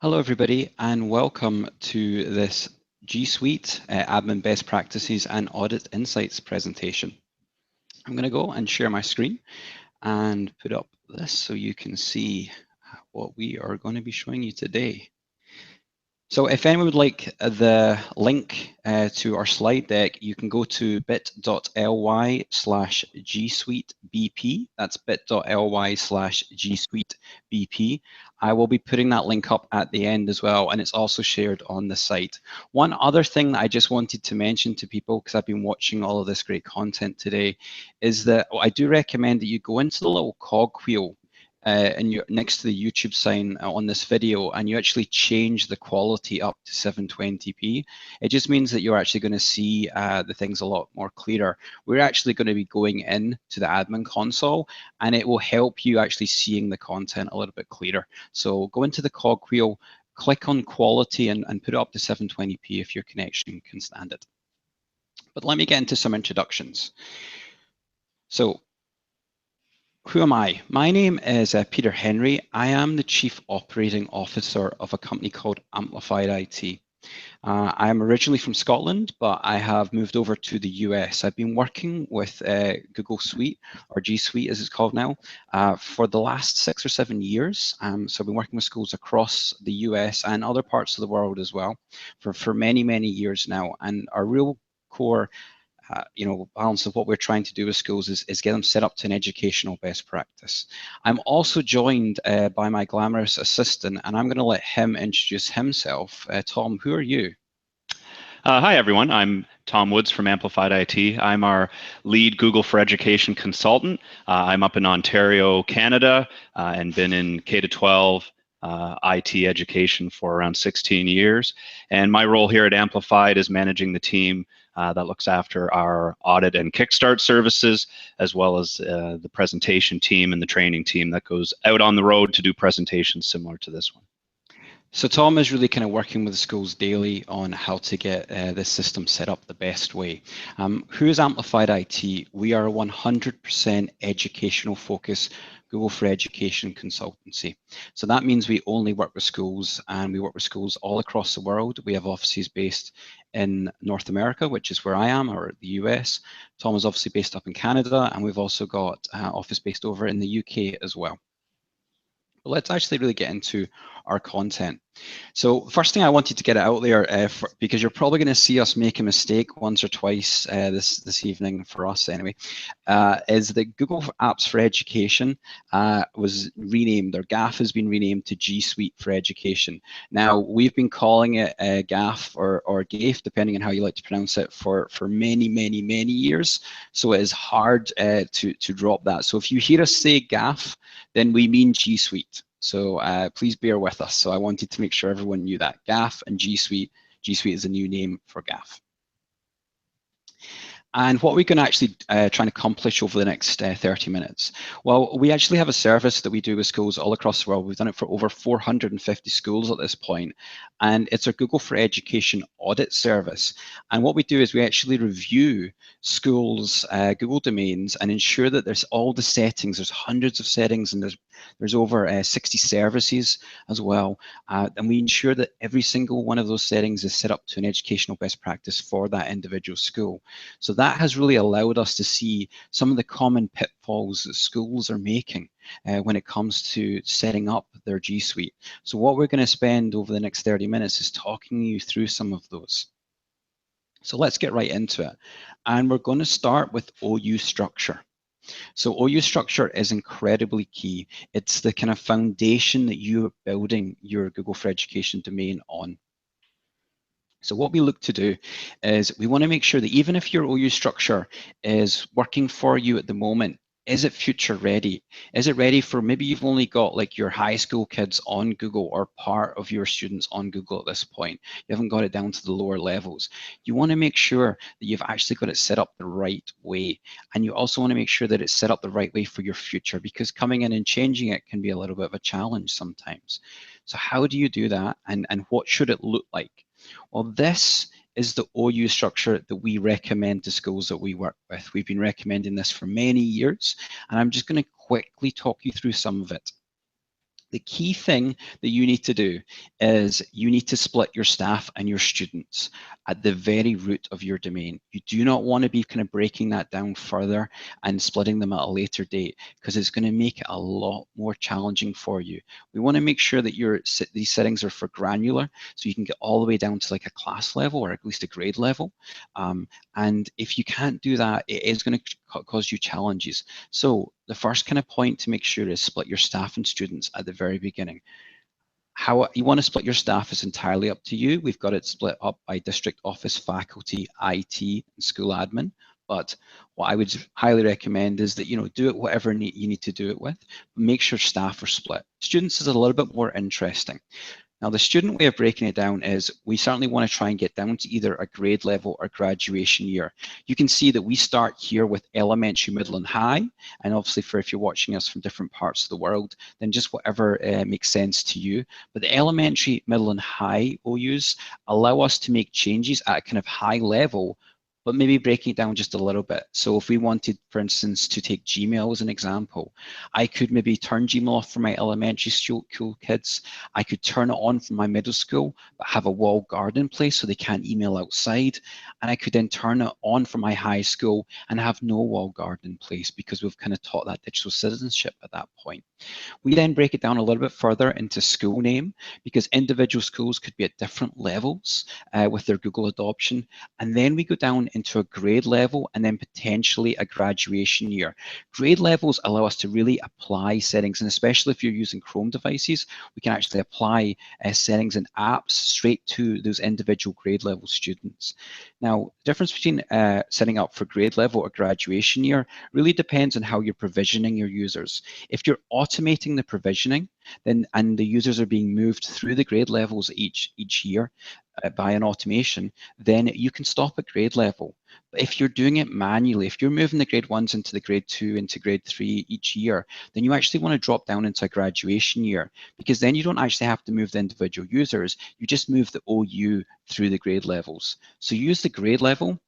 Hello everybody and welcome to this G Suite Admin Best Practices and Audit Insights presentation. I'm going to go and share my screen and put up this so you can see what we are going to be showing you today. So if anyone would like the link to our slide deck, you can go to bit.ly/gsuitebp. That's bit.ly/gsuitebp. I will be putting that link up at the end as well, and it's also shared on the site. One other thing that I just wanted to mention to people, because I've been watching all of this great content today, is that I do recommend that you go into the little cogwheel and you're next to the YouTube sign on this video, and you actually change the quality up to 720p. It just means that you're actually going to see the things a lot more clearer. We're actually going to be going in to the admin console, and it will help you actually seeing the content a little bit clearer. So go into the cogwheel, click on quality, and put it up to 720p if your connection can stand it. But let me get into some introductions. So who am I? My name is Peter Henry. I am the Chief Operating Officer of a company called Amplified IT. I am originally from Scotland, but I have moved over to the US. I've been working with Google Suite, or G Suite as it's called now, for the last 6 or 7 years. So I've been working with schools across the US and other parts of the world as well for many, many years now. And our real core balance of what we're trying to do with schools is get them set up to an educational best practice. I'm also joined by my glamorous assistant, and I'm going to let him introduce himself. Tom, who are you? Hi, everyone. I'm Tom Woods from Amplified IT. I'm our lead Google for Education consultant. I'm up in Ontario, Canada, and been in K-12 IT education for around 16 years. And my role here at Amplified is managing the team that looks after our audit and kickstart services, as well as the presentation team and the training team that goes out on the road to do presentations similar to this one. So Tom is really kind of working with the schools daily on how to get this system set up the best way. Who is Amplified IT? We are a 100% educational focus Google for Education consultancy. So that means we only work with schools, and we work with schools all across the world. We have offices based in North America, which is where I am, or the US. Tom is obviously based up in Canada, and we've also got office based over in the UK as well. But let's actually really get into our content. So first thing I wanted to get out there, because you're probably going to see us make a mistake once or twice this evening, for us anyway, is that Google Apps for Education was renamed, or GAFE has been renamed to G Suite for Education. Now, we've been calling it GAFE or GAFE, depending on how you like to pronounce it, for many, many, many years. So it is hard to drop that. So if you hear us say GAFE, then we mean G Suite. So please bear with us. So I wanted to make sure everyone knew that. GAFE and G Suite. G Suite is a new name for GAFE. And what we can actually try and accomplish over the next 30 minutes. Well, we actually have a service that we do with schools all across the world. We've done it for over 450 schools at this point, and it's our Google for Education audit service. And what we do is we actually review schools' Google domains and ensure that there's all the settings. There's hundreds of settings, and there's over 60 services as well. And we ensure that every single one of those settings is set up to an educational best practice for that individual school. So that has really allowed us to see some of the common pitfalls that schools are making when it comes to setting up their G Suite. So what we're going to spend over the next 30 minutes is talking you through some of those. So let's get right into it. And we're going to start with OU structure. So OU structure is incredibly key. It's the kind of foundation that you're building your Google for Education domain on. So what we look to do is we want to make sure that even if your OU structure is working for you at the moment, is it future ready? Is it ready for, maybe you've only got like your high school kids on Google or part of your students on Google at this point. You haven't got it down to the lower levels. You want to make sure that you've actually got it set up the right way. And you also want to make sure that it's set up the right way for your future, because coming in and changing it can be a little bit of a challenge sometimes. So how do you do that, and what should it look like? Well, this is the OU structure that we recommend to schools that we work with. We've been recommending this for many years, and I'm just going to quickly talk you through some of it. The key thing that you need to do is you need to split your staff and your students at the very root of your domain. You do not want to be kind of breaking that down further and splitting them at a later date, because it's going to make it a lot more challenging for you. We want to make sure that these settings are for granular, so you can get all the way down to like a class level or at least a grade level. And if you can't do that, it is going to cause you challenges. So the first kind of point to make sure is split your staff and students at the very beginning. How you want to split your staff is entirely up to you. We've got it split up by district office, faculty, IT, and school admin. But what I would highly recommend is that, do it whatever you need to do it with, but make sure staff are split. Students is a little bit more interesting. Now, the student way of breaking it down is we certainly want to try and get down to either a grade level or graduation year. You can see that we start here with elementary, middle, and high. And obviously, if you're watching us from different parts of the world, then just whatever makes sense to you. But the elementary, middle, and high OUs allow us to make changes at a kind of high level, but maybe breaking it down just a little bit. So if we wanted, for instance, to take Gmail as an example, I could maybe turn Gmail off for my elementary school kids. I could turn it on for my middle school, but have a walled garden in place so they can't email outside. And I could then turn it on for my high school and have no walled garden in place, because we've kind of taught that digital citizenship at that point. We then break it down a little bit further into school name, because individual schools could be at different levels with their Google adoption. And then we go down into a grade level and then potentially a graduation year. Grade levels allow us to really apply settings, and especially if you're using Chrome devices, we can actually apply settings and apps straight to those individual grade level students. Now, the difference between setting up for grade level or graduation year really depends on how you're provisioning your users. If you're automating the provisioning, then and the users are being moved through the grade levels each year by an automation, then you can stop at grade level. But if you're doing it manually, if you're moving the grade 1s into the grade 2 into grade 3 each year, then you actually want to drop down into a graduation year, because then you don't actually have to move the individual users, you just move the OU through the grade levels. So use the grade level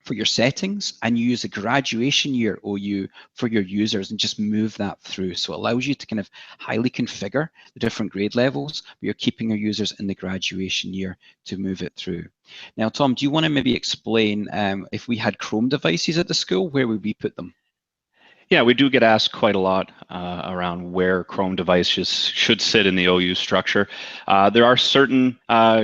for your settings and you use the graduation year OU for your users and just move that through. So it allows you to kind of highly configure the different grade levels, but you're keeping your users in the graduation year to move it through. Now, Tom, do you want to maybe explain if we had Chrome devices at the school, where would we put them? Yeah, we do get asked quite a lot around where Chrome devices should sit in the OU structure. There are certain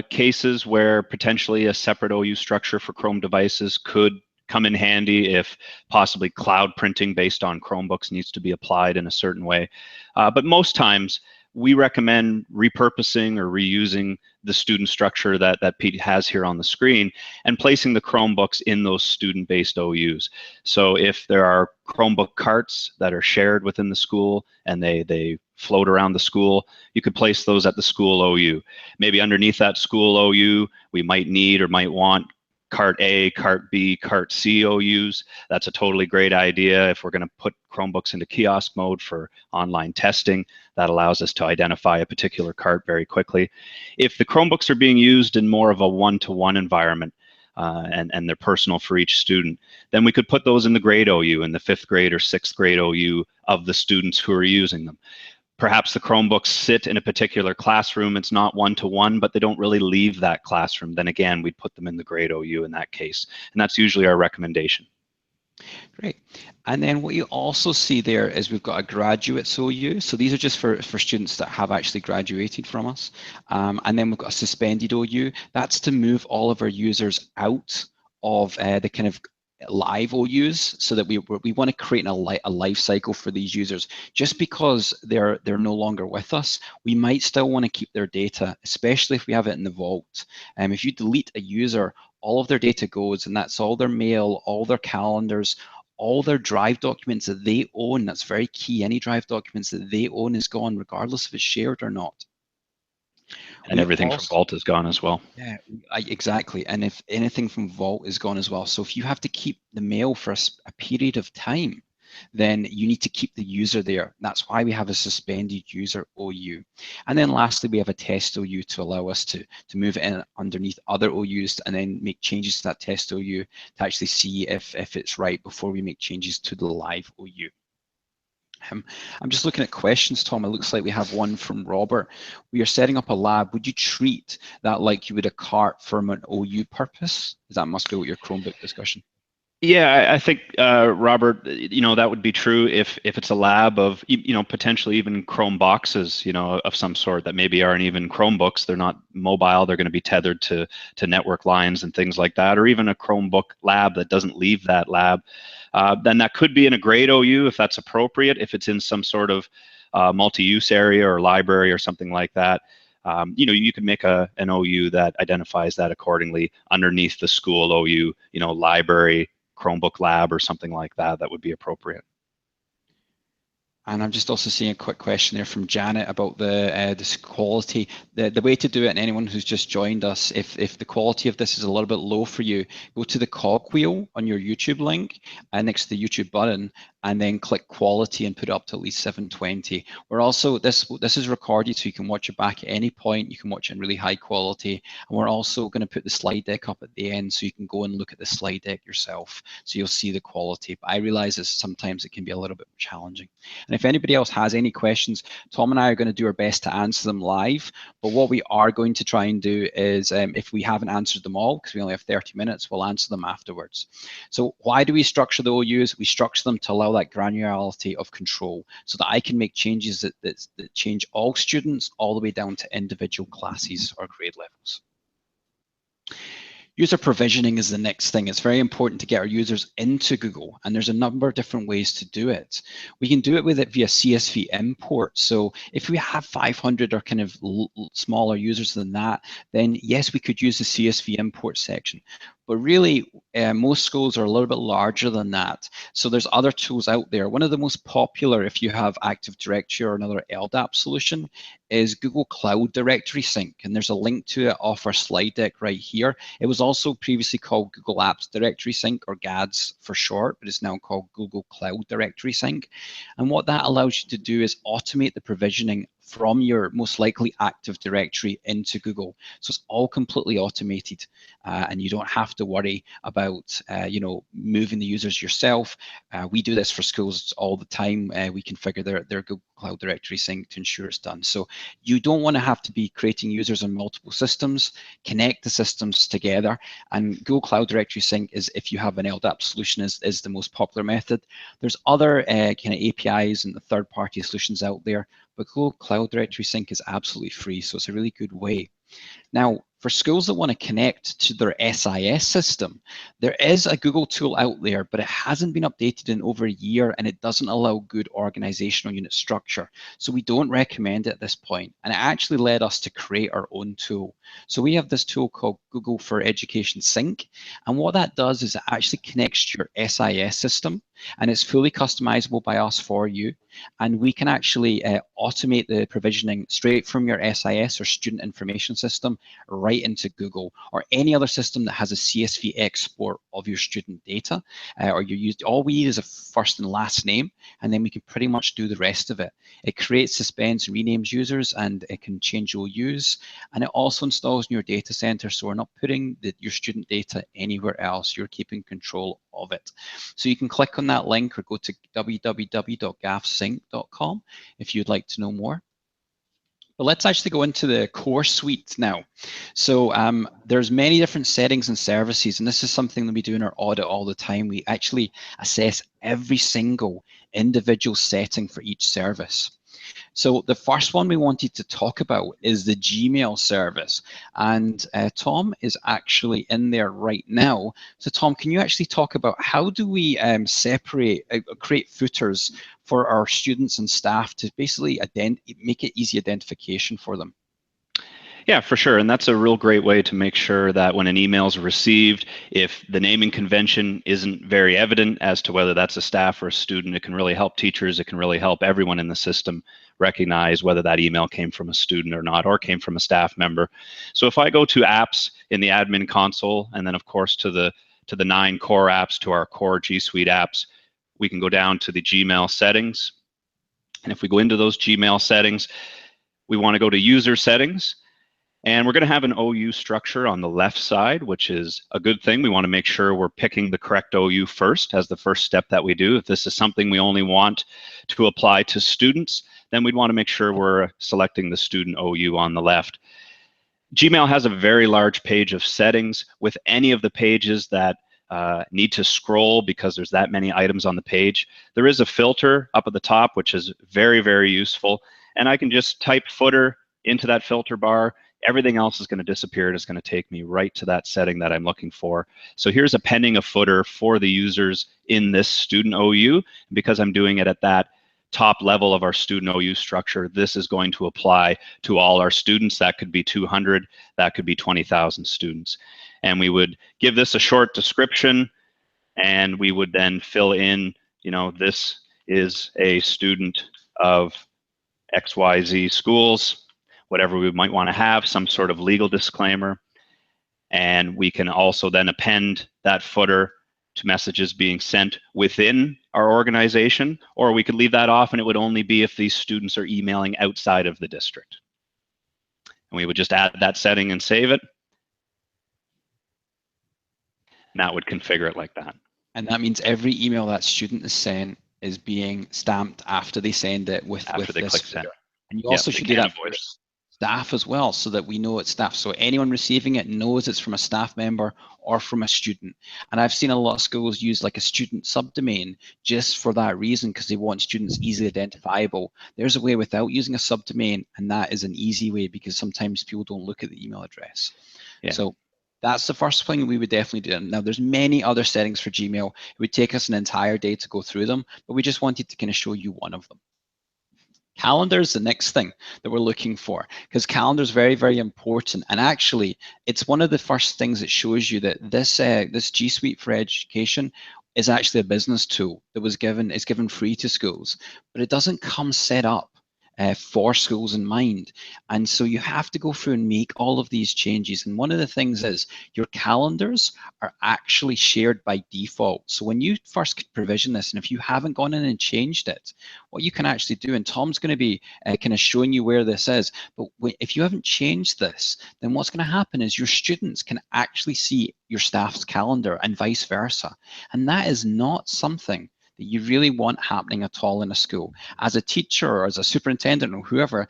cases where potentially a separate OU structure for Chrome devices could come in handy if possibly cloud printing based on Chromebooks needs to be applied in a certain way. But most times, we recommend repurposing or reusing the student structure that Pete has here on the screen and placing the Chromebooks in those student-based OUs. So if there are Chromebook carts that are shared within the school and they float around the school, you could place those at the school OU. Maybe underneath that school OU, we might need or might want Cart A, Cart B, Cart C OUs. That's a totally great idea if we're going to put Chromebooks into kiosk mode for online testing. That allows us to identify a particular cart very quickly. If the Chromebooks are being used in more of a one-to-one environment and they're personal for each student, then we could put those in the grade OU, in the 5th grade or 6th grade OU of the students who are using them. Perhaps the Chromebooks sit in a particular classroom. It's not one-to-one, but they don't really leave that classroom. Then again, we'd put them in the grade OU in that case. And that's usually our recommendation. Great. And then what you also see there is we've got a graduates OU. So these are just for students that have actually graduated from us. And then we've got a suspended OU. That's to move all of our users out of the kind of live OUs, so that we want to create a life cycle for these users. Just because they're no longer with us, we might still want to keep their data, especially if we have it in the vault. If you delete a user, all of their data goes, and that's all their mail, all their calendars, all their drive documents that they own. That's very key. Any drive documents that they own is gone, regardless if it's shared or not. And everything from Vault is gone as well. Yeah, exactly. And if anything from Vault is gone as well. So if you have to keep the mail for a period of time, then you need to keep the user there. That's why we have a suspended user OU. And then lastly, we have a test OU to allow us to move it in underneath other OUs and then make changes to that test OU to actually see if it's right before we make changes to the live OU. I'm just looking at questions, Tom. It looks like we have one from Robert. We are setting up a lab. Would you treat that like you would a cart from an OU purpose? That must go with your Chromebook discussion. Yeah, I think Robert, that would be true if it's a lab of potentially even Chrome boxes, of some sort that maybe aren't even Chromebooks. They're not mobile. They're going to be tethered to network lines and things like that, or even a Chromebook lab that doesn't leave that lab. Then that could be in a grade OU if that's appropriate. If it's in some sort of multi-use area or library or something like that. You can make an OU that identifies that accordingly underneath the school OU, library, Chromebook lab or something like that, that would be appropriate. And I'm just also seeing a quick question there from Janet about this quality. The way to do it, and anyone who's just joined us, if the quality of this is a little bit low for you, go to the cogwheel on your YouTube link and next to the YouTube button, and then click quality and put it up to at least 720. We're also, this is recorded so you can watch it back at any point. You can watch it in really high quality. And we're also going to put the slide deck up at the end so you can go and look at the slide deck yourself. So you'll see the quality. But I realize that sometimes it can be a little bit challenging. And if anybody else has any questions, Tom and I are going to do our best to answer them live. But what we are going to try and do is, if we haven't answered them all, because we only have 30 minutes, we'll answer them afterwards. So why do we structure the OUs? We structure them to allow that granularity of control so that I can make changes that change all students all the way down to individual classes or grade levels. User provisioning is the next thing. It's very important to get our users into Google, and there's a number of different ways to do it. We can do it with it via CSV import. So if we have 500 or kind of smaller users than that, then yes, we could use the CSV import section. But really, most schools are a little bit larger than that. So there's other tools out there. One of the most popular, if you have Active Directory or another LDAP solution, is Google Cloud Directory Sync. And there's a link to it off our slide deck right here. It was also previously called Google Apps Directory Sync, or GADS for short, but it's now called Google Cloud Directory Sync. And what that allows you to do is automate the provisioning from your most likely Active Directory into Google. So it's all completely automated, and you don't have to worry about moving the users yourself. We do this for schools all the time. We configure their Google Cloud Directory Sync to ensure it's done. So you don't want to have to be creating users on multiple systems. Connect the systems together, and Google Cloud Directory Sync is, if you have an LDAP solution, is the most popular method. There's other kind of APIs and the third-party solutions out there, but Google Cloud Directory Sync is absolutely free, so it's a really good way. Now, for schools that want to connect to their SIS system, there is a Google tool out there, but it hasn't been updated in over a year, and it doesn't allow good organizational unit structure. So we don't recommend it at this point. And it actually led us to create our own tool. So we have this tool called Google for Education Sync. And what that does is it actually connects to your SIS system, and it's fully customizable by us for you. And we can actually automate the provisioning straight from your SIS or student information system right into Google, or any other system that has a CSV export of your student data, or all we need is a first and last name, and then we can pretty much do the rest of it. It creates, suspends, and renames users, and it can change OUs, and it also installs in your data center, so we're not putting your student data anywhere else. You're keeping control of it. So you can click on that link or go to www.gafesync.com if you'd like to know more. But let's actually go into the core suite now. So there's many different settings and services, and this is something that we do in our audit all the time. We actually assess every single individual setting for each service. So the first one we wanted to talk about is the Gmail service, and Tom is actually in there right now. So Tom, can you actually talk about how do we create footers for our students and staff to basically make it easy identification for them? Yeah, for sure. And that's a real great way to make sure that when an email is received, if the naming convention isn't very evident as to whether that's a staff or a student, it can really help teachers. It can really help everyone in the system recognize whether that email came from a student or not, or came from a staff member. So if I go to apps in the admin console, and then of course to the 9 core apps, to our core G Suite apps, we can go down to the Gmail settings. And if we go into those Gmail settings, we want to go to user settings. And we're going to have an OU structure on the left side, which is a good thing. We want to make sure we're picking the correct OU first as the first step that we do. If this is something we only want to apply to students, then we'd want to make sure we're selecting the student OU on the left. Gmail has a very large page of settings. With any of the pages that need to scroll because there's that many items on the page, there is a filter up at the top, which is very, very useful. And I can just type footer into that filter bar. Everything else is going to disappear. It's going to take me right to that setting that I'm looking for. So here's appending a footer for the users in this student OU. Because I'm doing it at that top level of our student OU structure, this is going to apply to all our students. That could be 200, that could be 20,000 students. And we would give this a short description, and we would then fill in, this is a student of XYZ schools, whatever we might want to have, some sort of legal disclaimer. And we can also then append that footer to messages being sent within our organization, or we could leave that off and it would only be if these students are emailing outside of the district. And we would just add that setting and save it. And that would configure it like that. And that means every email that student is sent is being stamped after they send it with this click send. And you also should do that for staff as well, so that we know it's staff. So anyone receiving it knows it's from a staff member or from a student. And I've seen a lot of schools use like a student subdomain just for that reason, because they want students easily identifiable. There's a way without using a subdomain, and that is an easy way because sometimes people don't look at the email address. Yeah. So that's the first thing we would definitely do. Now, there's many other settings for Gmail. It would take us an entire day to go through them, but we just wanted to kind of show you one of them. Calendar is the next thing that we're looking for, because calendar is very, very important. And actually, it's one of the first things that shows you that this G Suite for Education is actually a business tool that is given free to schools, but it doesn't come set up for schools in mind. And so you have to go through and make all of these changes. And one of the things is your calendars are actually shared by default. So when you first provision this, and if you haven't gone in and changed it, what you can actually do, and Tom's going to be kind of showing you where this is, but if you haven't changed this, then what's going to happen is your students can actually see your staff's calendar and vice versa. And that is not something that you really want happening at all in a school. As a teacher or as a superintendent or whoever,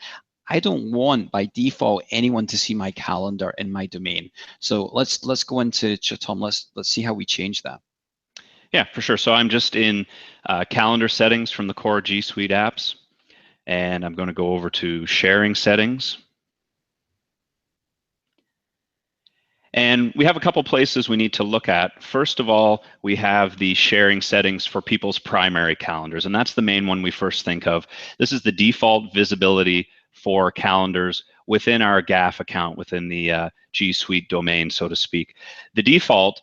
I don't want by default anyone to see my calendar in my domain. So let's go into Tom. Let's see how we change that. Yeah, for sure. So I'm just in calendar settings from the core G Suite apps, and I'm going to go over to sharing settings. And we have a couple places we need to look at. First of all, we have the sharing settings for people's primary calendars, and that's the main one we first think of. This is the default visibility for calendars within our GAFE account, within the G Suite domain, so to speak. The default,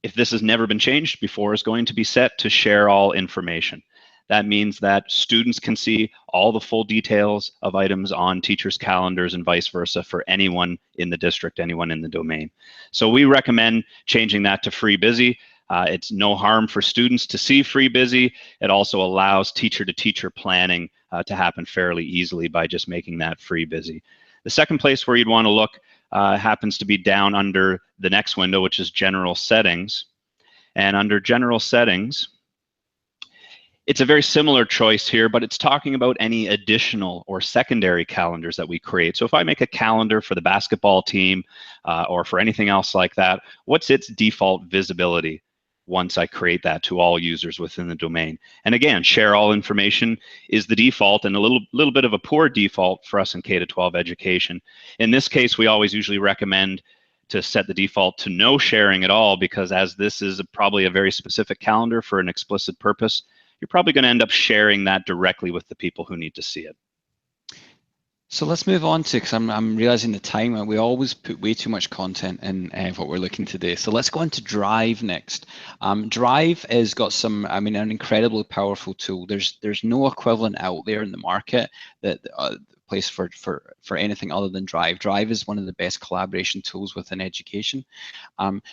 if this has never been changed before, is going to be set to share all information. That means that students can see all the full details of items on teachers' calendars and vice versa for anyone in the district, anyone in the domain. So we recommend changing that to free busy. It's no harm for students to see free busy. It also allows teacher-to-teacher planning to happen fairly easily by just making that free busy. The second place where you'd want to look happens to be down under the next window, which is General Settings. And under General Settings, it's a very similar choice here, but it's talking about any additional or secondary calendars that we create. So if I make a calendar for the basketball team or for anything else like that, what's its default visibility once I create that to all users within the domain? And again, share all information is the default, and a little bit of a poor default for us in K-12 education. In this case, we always usually recommend to set the default to no sharing at all, because as this is probably a very specific calendar for an explicit purpose, you're probably going to end up sharing that directly with the people who need to see it. So let's move on to, because I'm realizing the time, and we always put way too much content in what we're looking to do. So let's go into Drive next. Drive has got some, an incredibly powerful tool. There's no equivalent out there in the market that place for anything other than Drive. Drive is one of the best collaboration tools within education.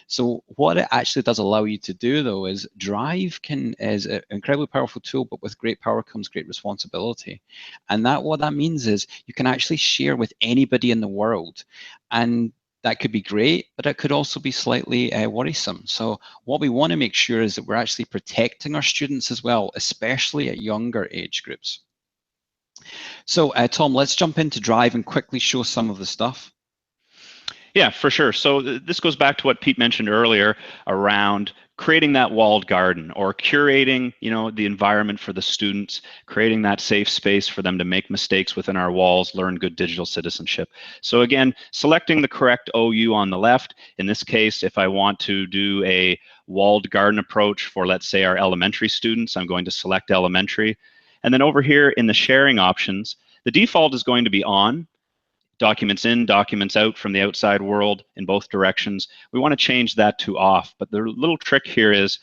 So what it actually does allow you to do, though, is Drive is an incredibly powerful tool, but with great power comes great responsibility. And what that means is you can actually share with anybody in the world. And that could be great, but it could also be slightly worrisome. So what we want to make sure is that we're actually protecting our students as well, especially at younger age groups. So Tom, let's jump into Drive and quickly show some of the stuff. Yeah, for sure. So this goes back to what Pete mentioned earlier around creating that walled garden, or curating, the environment for the students, creating that safe space for them to make mistakes within our walls, learn good digital citizenship. So again, selecting the correct OU on the left. In this case, if I want to do a walled garden approach for, let's say, our elementary students, I'm going to select elementary. And then over here in the sharing options, the default is going to be on. Documents in, documents out from the outside world in both directions. We want to change that to off. But the little trick here is,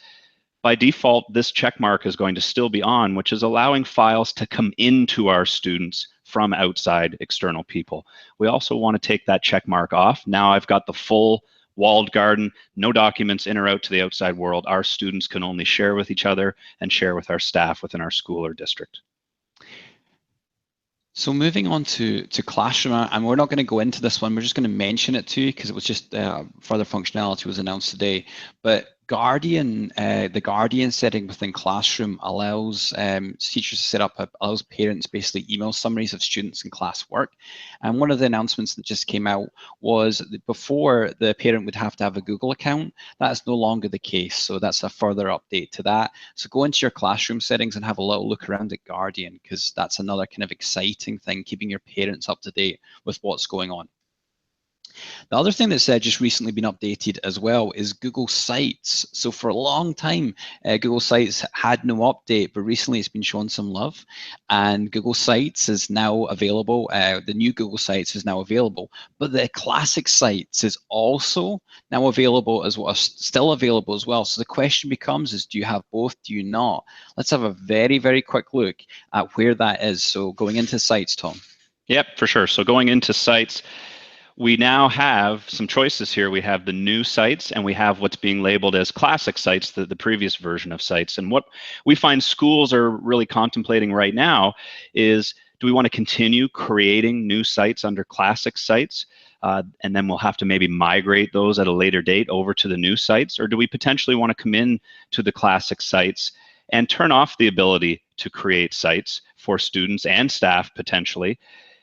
by default, this check mark is going to still be on, which is allowing files to come into our students from outside external people. We also want to take that check mark off. Now I've got the full walled garden, no documents in or out to the outside world. Our students can only share with each other and share with our staff within our school or district. So moving on to Classroom, and we're not going to go into this one, we're just going to mention it to you because it was just further functionality was announced today. But Guardian, the Guardian setting within Classroom allows teachers to set up, allows parents basically email summaries of students and class work. And one of the announcements that just came out was that before, the parent would have to have a Google account. That's no longer the case. So that's a further update to that. So go into your Classroom settings and have a little look around at Guardian, because that's another kind of exciting thing, keeping your parents up to date with what's going on. The other thing that's just recently been updated as well is Google Sites. So for a long time, Google Sites had no update, but recently it's been shown some love, and Google Sites is now available. The new Google Sites is now available, but the classic Sites is also now available as well, still available as well. So the question becomes is, do you have both? Do you not? Let's have a very, very quick look at where that is. So going into Sites, Tom. Yep, for sure. So going into Sites, we now have some choices here. We have the new Sites, and we have what's being labeled as classic Sites, the previous version of Sites. And what we find schools are really contemplating right now is, do we want to continue creating new sites under classic Sites? And then we'll have to maybe migrate those at a later date over to the new Sites? Or do we potentially want to come in to the classic Sites and turn off the ability to create sites for students and staff potentially?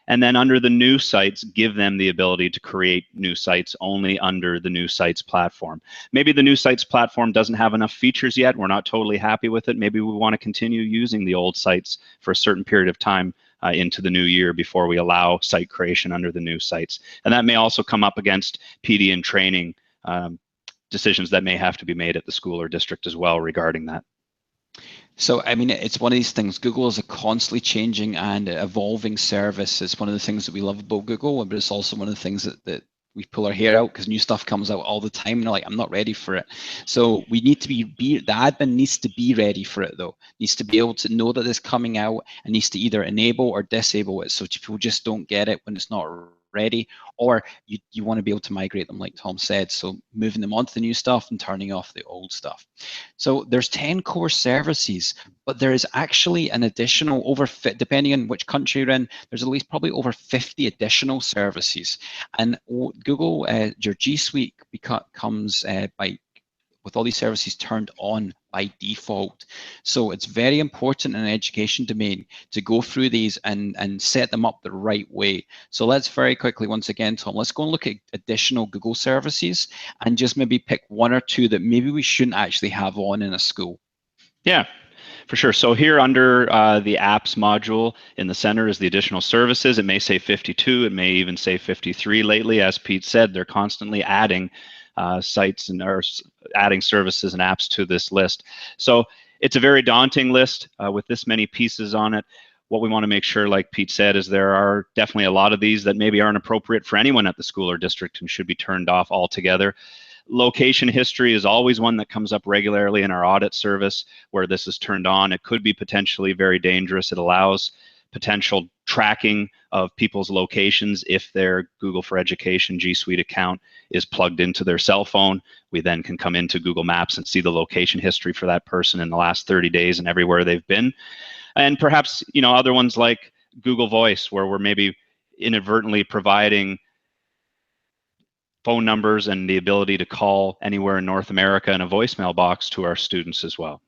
And then under the new Sites, give them the ability to create new sites only under the new Sites platform. Maybe the new Sites platform doesn't have enough features yet. We're not totally happy with it. Maybe we want to continue using the old sites for a certain period of time into the new year before we allow site creation under the new Sites. And that may also come up against PD and training decisions that may have to be made at the school or district as well regarding that. So, I mean, it's one of these things. Google is a constantly changing and evolving service. It's one of the things that we love about Google, but it's also one of the things that we pull our hair out because new stuff comes out all the time and they're like, I'm not ready for it. So we need to be the admin needs to be ready for it, though. Needs to be able to know that it's coming out and needs to either enable or disable it so people just don't get it when it's not ready, or you want to be able to migrate them like Tom said, so moving them onto the new stuff and turning off the old stuff. So there's 10 core services, but there is actually an additional depending on which country you're in, there's at least probably over 50 additional services. And Google, your G Suite comes with all these services turned on by default. So it's very important in an education domain to go through these and set them up the right way. So let's very quickly, once again, Tom, let's go and look at additional Google services and just maybe pick one or two that maybe we shouldn't actually have on in a school. Yeah, for sure. So here under the apps module in the center is the additional services. It may say 52, it may even say 53 lately. As Pete said, they're constantly adding sites and or adding services and apps to this list. So it's a very daunting list with this many pieces on it. What we want to make sure, like Pete said, is there are definitely a lot of these that maybe aren't appropriate for anyone at the school or district and should be turned off altogether. Location history is always one that comes up regularly in our audit service where this is turned on. It could be potentially very dangerous. It allows potential tracking of people's locations if their Google for Education G Suite account is plugged into their cell phone. We then can come into Google Maps and see the location history for that person in the last 30 days and everywhere they've been. And perhaps, other ones like Google Voice, where we're maybe inadvertently providing phone numbers and the ability to call anywhere in North America in a voicemail box to our students as well.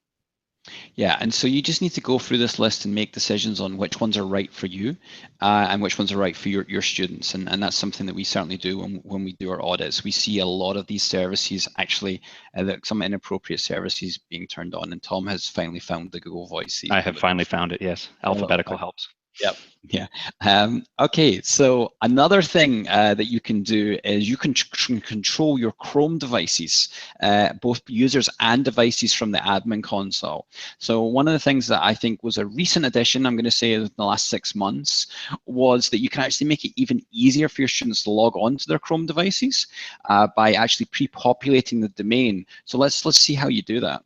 Yeah, and so you just need to go through this list and make decisions on which ones are right for you and which ones are right for your students. And that's something that we certainly do when we do our audits. We see a lot of these services actually, some inappropriate services being turned on. And Tom has finally found the Google Voice. I have finally found it, yes. Alphabetical helps. Yep. Yeah. Okay. So another thing that you can do is you can control your Chrome devices, both users and devices from the admin console. So one of the things that I think was a recent addition, I'm going to say in the last 6 months, was that you can actually make it even easier for your students to log on to their Chrome devices by actually pre-populating the domain. So let's see how you do that.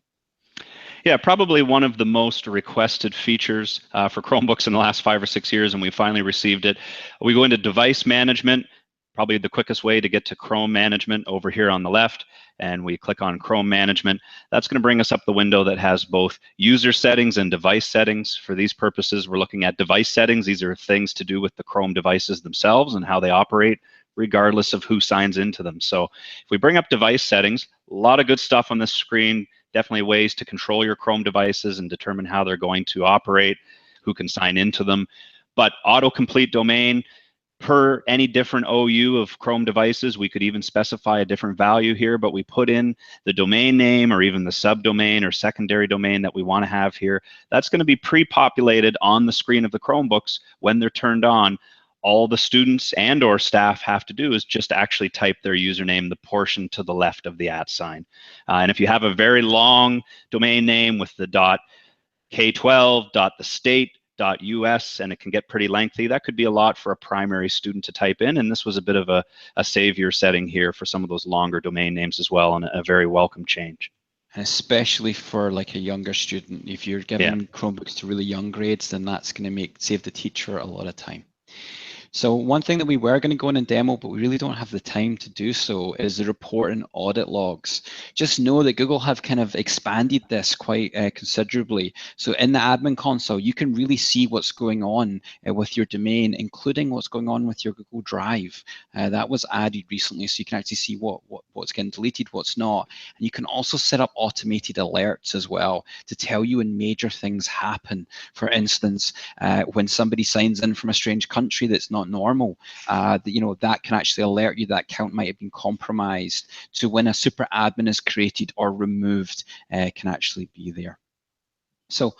Yeah, probably one of the most requested features for Chromebooks in the last 5 or 6 years, and we finally received it. We go into device management, probably the quickest way to get to Chrome management over here on the left, and we click on Chrome management. That's going to bring us up the window that has both user settings and device settings. For these purposes, we're looking at device settings. These are things to do with the Chrome devices themselves and how they operate, regardless of who signs into them. So if we bring up device settings, a lot of good stuff on this screen. Definitely ways to control your Chrome devices and determine how they're going to operate, who can sign into them. But autocomplete domain, per any different OU of Chrome devices, we could even specify a different value here, but we put in the domain name or even the subdomain or secondary domain that we want to have here. That's going to be pre-populated on the screen of the Chromebooks when they're turned on. All the students and or staff have to do is just actually type their username, the portion to the left of the @ sign. And if you have a very long domain name with the .k12, .thestate, .us, and it can get pretty lengthy, that could be a lot for a primary student to type in. And this was a bit of a savior setting here for some of those longer domain names as well, and a very welcome change. And especially for like a younger student, if you're giving Chromebooks to really young grades, then that's going to save the teacher a lot of time. So one thing that we were going to go in and demo, but we really don't have the time to do so, is the report and audit logs. Just know that Google have kind of expanded this quite considerably. So in the admin console, you can really see what's going on with your domain, including what's going on with your Google Drive. That was added recently, so you can actually see what's getting deleted, what's not. And you can also set up automated alerts as well to tell you when major things happen. For instance, when somebody signs in from a strange country that's not normal, that can actually alert you that account might have been compromised. So when a super admin is created or removed, can actually be there. So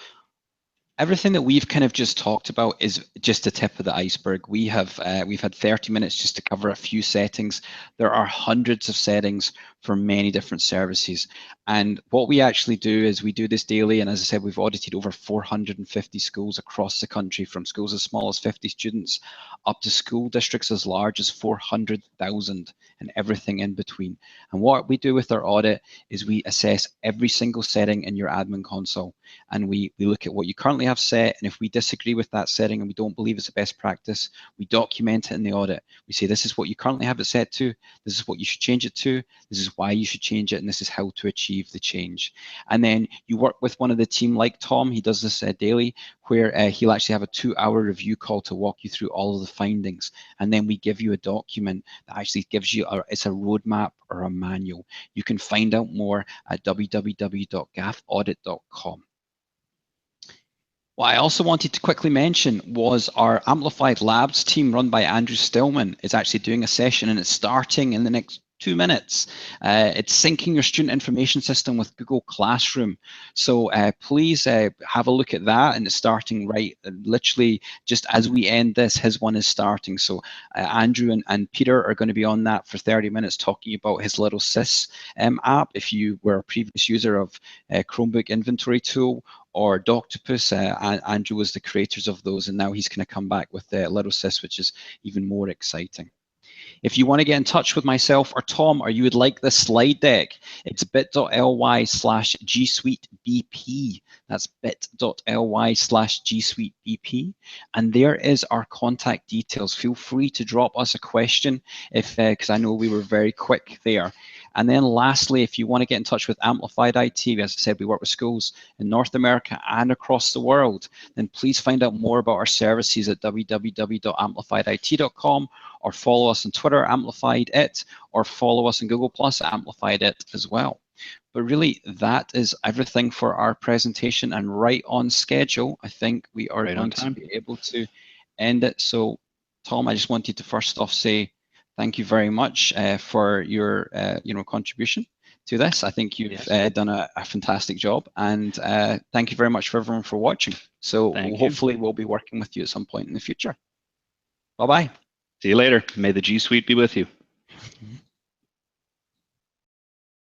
everything that we've kind of just talked about is just the tip of the iceberg. We've had 30 minutes just to cover a few settings. There are hundreds of settings for many different services. And what we actually do is we do this daily. And as I said, we've audited over 450 schools across the country, from schools as small as 50 students up to school districts as large as 400,000 and everything in between. And what we do with our audit is we assess every single setting in your admin console. And we look at what you currently have set, and if we disagree with that setting and we don't believe it's a best practice, we document it in the audit. We say, this is what you currently have it set to, this is what you should change it to, this is why you should change it, and this is how to achieve the change. And then you work with one of the team like Tom, he does this daily, where he'll actually have a 2-hour review call to walk you through all of the findings. And then we give you a document that actually gives you, it's a roadmap or a manual. You can find out more at www.gafeaudit.com. What I also wanted to quickly mention was our Amplified Labs team run by Andrew Stillman is actually doing a session, and it's starting in the next 2 minutes. It's syncing your student information system with Google Classroom. So please have a look at that, and it's starting literally just as we end this, his one is starting. So Andrew and Peter are going to be on that for 30 minutes talking about his Little Sis app. If you were a previous user of Chromebook Inventory Tool or Doctopus, Andrew was the creators of those, and now he's going to come back with Little Sis, which is even more exciting. If you want to get in touch with myself or Tom, or you would like this slide deck, it's bit.ly/G Suite BP. That's bit.ly/G Suite BP. And there is our contact details. Feel free to drop us a question because I know we were very quick there. And then lastly, if you want to get in touch with Amplified IT, as I said, we work with schools in North America and across the world, then please find out more about our services at www.amplifiedit.com, or follow us on Twitter, Amplified It, or follow us on Google Plus, Amplified It as well. But really, that is everything for our presentation, and right on schedule. I think we are going to be able to end it. So, Tom, I just wanted to first off say thank you very much for your contribution to this. I think you've done a fantastic job, and thank you very much for everyone for watching. So hopefully we'll be working with you at some point in the future. Bye-bye. See you later. May the G Suite be with you.